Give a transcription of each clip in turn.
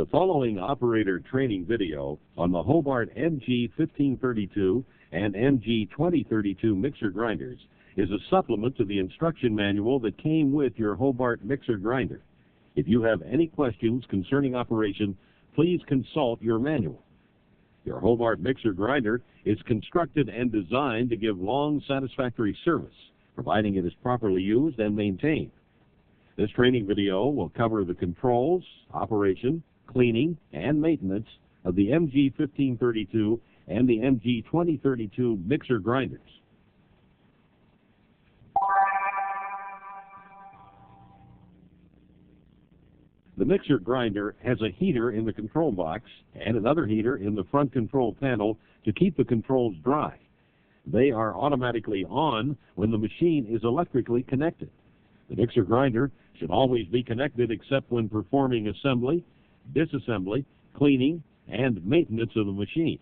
The following operator training video on the Hobart MG1532 and MG2032 mixer grinders is a supplement to the instruction manual that came with your Hobart mixer grinder. If you have any questions concerning operation, please consult your manual. Your Hobart mixer grinder is constructed and designed to give long, satisfactory service, providing it is properly used and maintained. This training video will cover the controls, operation, cleaning, and maintenance of the MG1532 and the MG2032 mixer grinders. The mixer grinder has a heater in the control box and another heater in the front control panel to keep the controls dry. They are automatically on when the machine is electrically connected. The mixer grinder should always be connected except when performing assembly, disassembly, cleaning, and maintenance of the machine.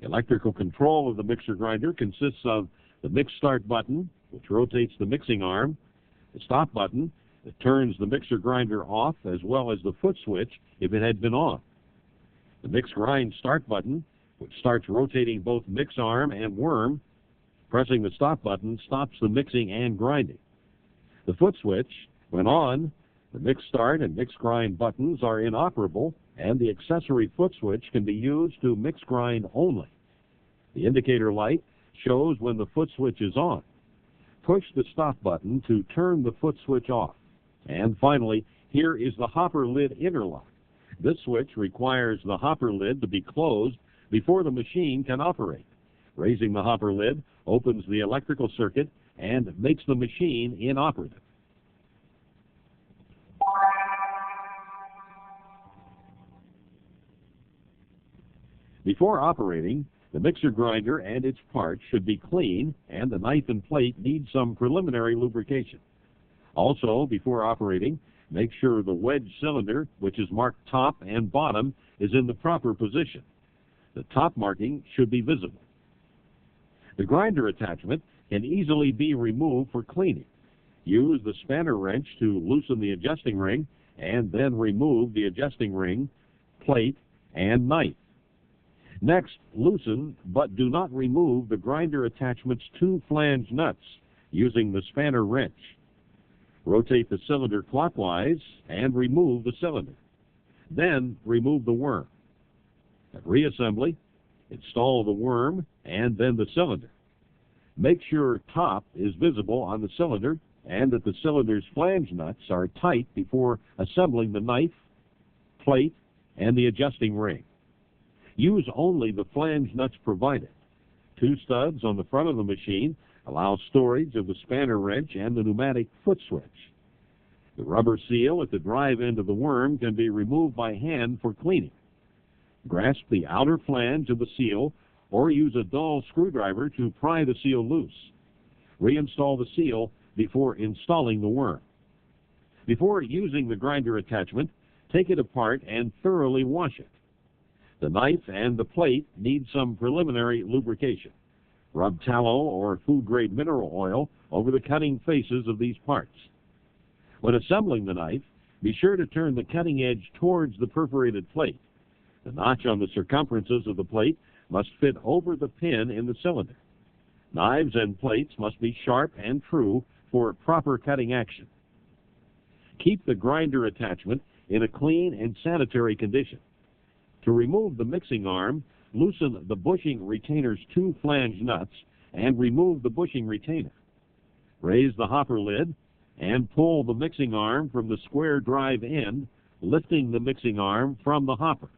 Electrical control of the mixer grinder consists of the mix start button, which rotates the mixing arm, the stop button that turns the mixer grinder off, as well as the foot switch if it had been on, the mix grind start button, which starts rotating both mix arm and worm. Pressing the stop button stops the mixing and grinding. The foot switch, when on, the mix start and mix grind buttons are inoperable, and the accessory foot switch can be used to mix grind only. The indicator light shows when the foot switch is on. Push the stop button to turn the foot switch off. And finally, here is the hopper lid interlock. This switch requires the hopper lid to be closed before the machine can operate. Raising the hopper lid opens the electrical circuit and makes the machine inoperative. Before operating, the mixer grinder and its parts should be clean, and the knife and plate need some preliminary lubrication. Also, before operating, make sure the wedge cylinder, which is marked top and bottom, is in the proper position. The top marking should be visible. The grinder attachment can easily be removed for cleaning. Use the spanner wrench to loosen the adjusting ring, and then remove the adjusting ring, plate, and knife. Next, loosen but do not remove the grinder attachment's two flange nuts using the spanner wrench. Rotate the cylinder clockwise and remove the cylinder. Then remove the worm. At reassembly, install the worm and then the cylinder. Make sure top is visible on the cylinder and that the cylinder's flange nuts are tight before assembling the knife, plate, and the adjusting ring. Use only the flange nuts provided. Two studs on the front of the machine allow storage of the spanner wrench and the pneumatic foot switch. The rubber seal at the drive end of the worm can be removed by hand for cleaning. Grasp the outer flange of the seal or use a dull screwdriver to pry the seal loose. Reinstall the seal before installing the worm. Before using the grinder attachment, take it apart and thoroughly wash it. The knife and the plate need some preliminary lubrication. Rub tallow or food-grade mineral oil over the cutting faces of these parts. When assembling the knife, be sure to turn the cutting edge towards the perforated plate. The notch on the circumferences of the plate must fit over the pin in the cylinder. Knives and plates must be sharp and true for proper cutting action. Keep the grinder attachment in a clean and sanitary condition. To remove the mixing arm, loosen the bushing retainer's two flange nuts and remove the bushing retainer. Raise the hopper lid and pull the mixing arm from the square drive end, lifting the mixing arm from the hopper.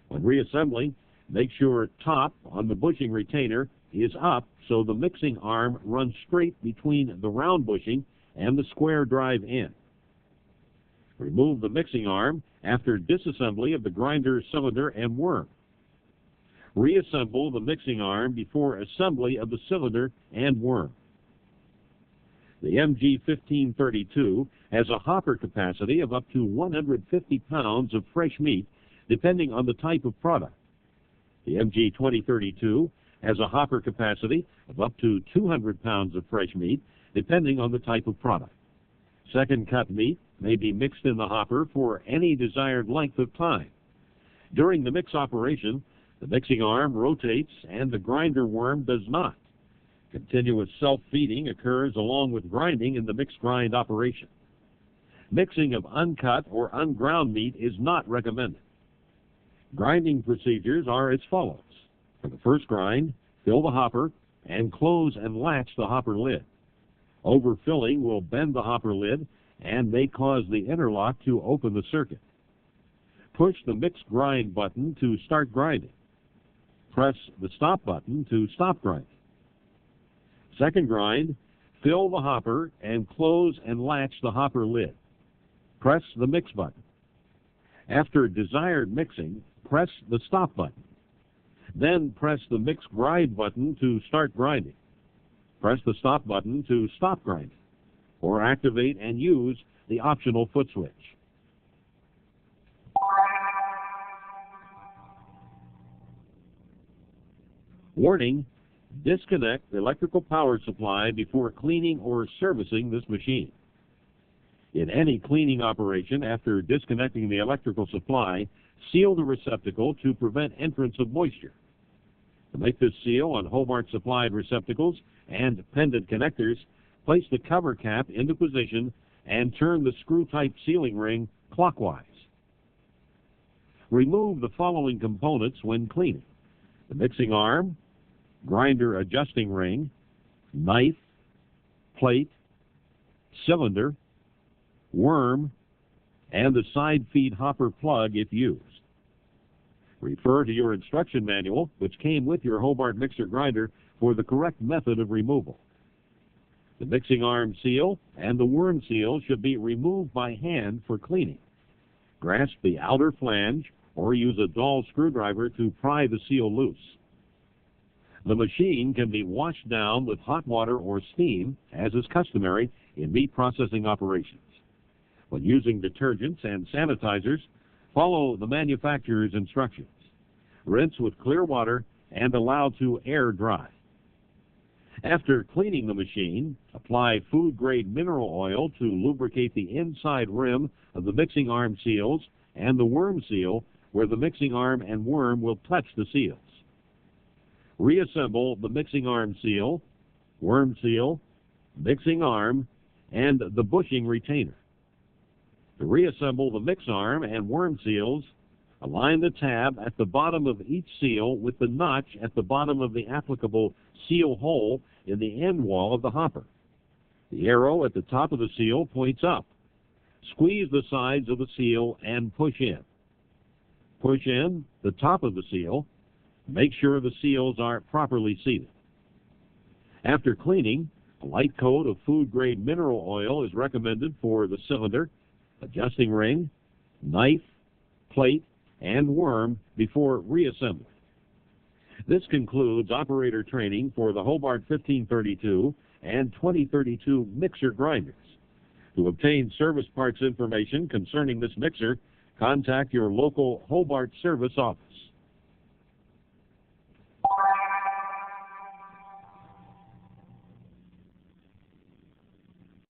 When reassembling, make sure top on the bushing retainer is up so the mixing arm runs straight between the round bushing and the square drive end. Remove the mixing arm after disassembly of the grinder cylinder and worm. Reassemble the mixing arm before assembly of the cylinder and worm. The MG1532 has a hopper capacity of up to 150 pounds of fresh meat, depending on the type of product. The MG2032 has a hopper capacity of up to 200 pounds of fresh meat, depending on the type of product. Second cut meat may be mixed in the hopper for any desired length of time. During the mix operation, the mixing arm rotates and the grinder worm does not. Continuous self-feeding occurs along with grinding in the mix grind operation. Mixing of uncut or unground meat is not recommended. Grinding procedures are as follows. For the first grind, fill the hopper and close and latch the hopper lid. Overfilling will bend the hopper lid and may cause the interlock to open the circuit. Push the mix grind button to start grinding. Press the stop button to stop grinding. Second grind, fill the hopper and close and latch the hopper lid. Press the mix button. After desired mixing, press the stop button. Then press the mix grind button to start grinding. Press the stop button to stop grinding, or activate and use the optional foot switch. Warning: disconnect the electrical power supply before cleaning or servicing this machine. In any cleaning operation, after disconnecting the electrical supply, seal the receptacle to prevent entrance of moisture. To make this seal on Hobart-supplied receptacles and pendant connectors, place the cover cap into position and turn the screw-type sealing ring clockwise. Remove the following components when cleaning: the mixing arm, grinder adjusting ring, knife, plate, cylinder, worm, and the side feed hopper plug if used. Refer to your instruction manual, which came with your Hobart mixer grinder, for the correct method of removal. The mixing arm seal and the worm seal should be removed by hand for cleaning. Grasp the outer flange or use a dull screwdriver to pry the seal loose. The machine can be washed down with hot water or steam, as is customary in meat processing operations. When using detergents and sanitizers, follow the manufacturer's instructions. Rinse with clear water and allow to air dry. After cleaning the machine, apply food-grade mineral oil to lubricate the inside rim of the mixing arm seals and the worm seal where the mixing arm and worm will touch the seals. Reassemble the mixing arm seal, worm seal, mixing arm, and the bushing retainer. To reassemble the mix arm and worm seals, align the tab at the bottom of each seal with the notch at the bottom of the applicable seal hole in the end wall of the hopper. The arrow at the top of the seal points up. Squeeze the sides of the seal and push in. Push in the top of the seal. Make sure the seals are properly seated. After cleaning, a light coat of food-grade mineral oil is recommended for the cylinder, adjusting ring, knife, plate, and worm before reassembly. This concludes operator training for the Hobart 1532 and 2032 mixer grinders. To obtain service parts information concerning this mixer, contact your local Hobart service office.